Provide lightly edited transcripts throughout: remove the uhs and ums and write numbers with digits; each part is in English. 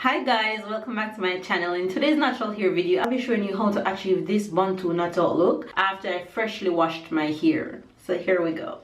Hi guys, welcome back to my channel. In today's natural hair video, I'll be showing you how to achieve this Bantu natural look after I freshly washed my hair. So here we go.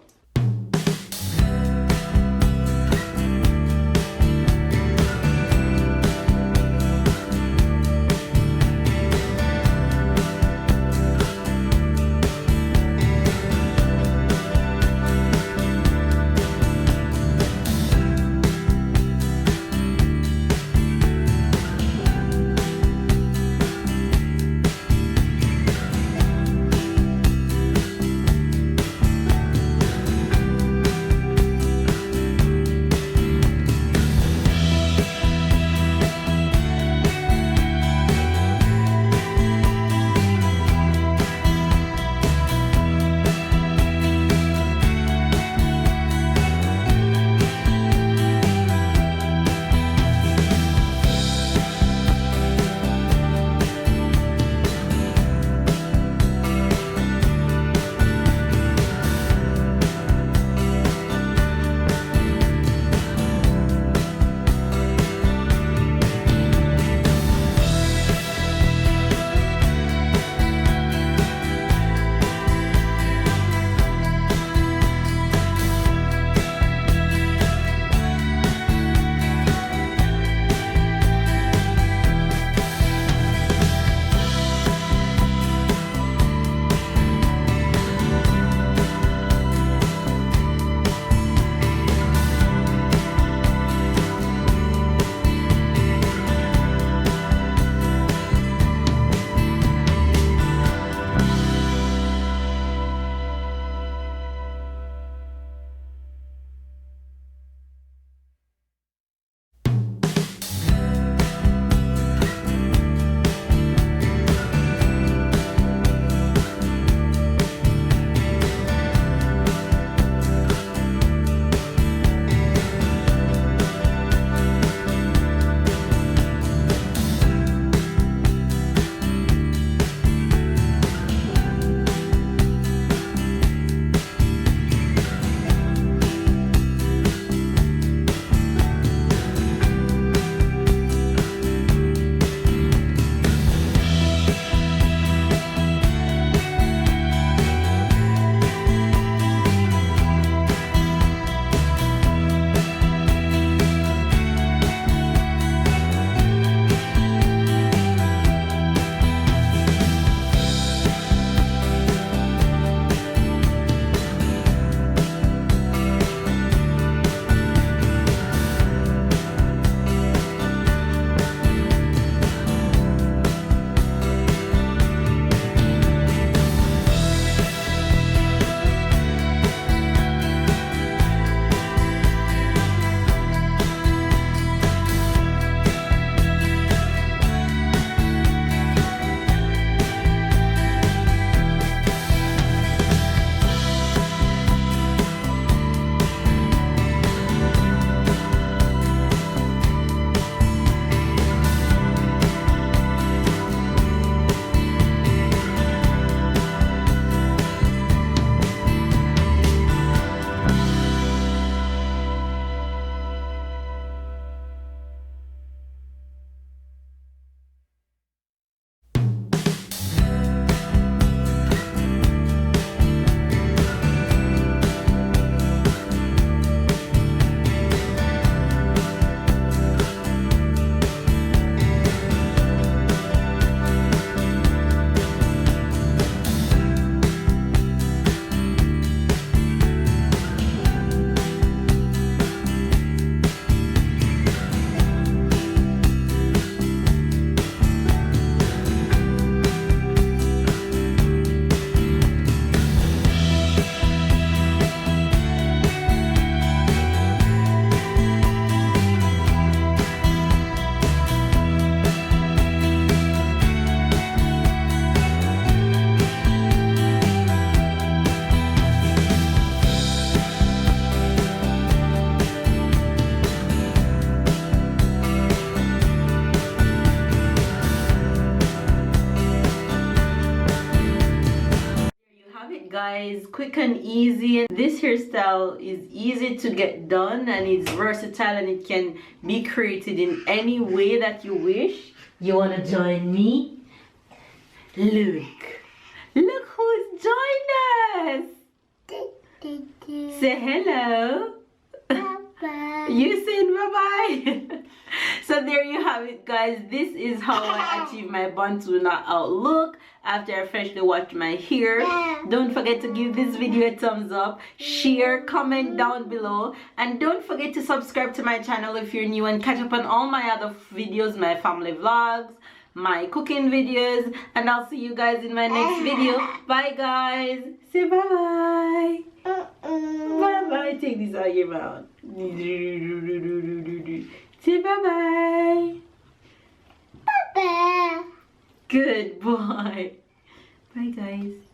guys, quick and easy. And this hairstyle is easy to get done and it's versatile and it can be created in any way that you wish. You wanna join me? Look who's joined us. Say hello. Bye-bye. You saying bye-bye. So there you have it, guys. This is how I achieve my Bantu knot-out look after I freshly washed my hair. Don't forget to give this video a thumbs up, share, comment down below, and don't forget to subscribe to my channel if you're new and catch up on all my other videos, my family vlogs, my cooking videos, and I'll see you guys in my next video. Bye guys. Say bye-bye. Bye-bye. Take this out of your mouth. Say bye-bye. Bye-bye. Good boy. Bye guys.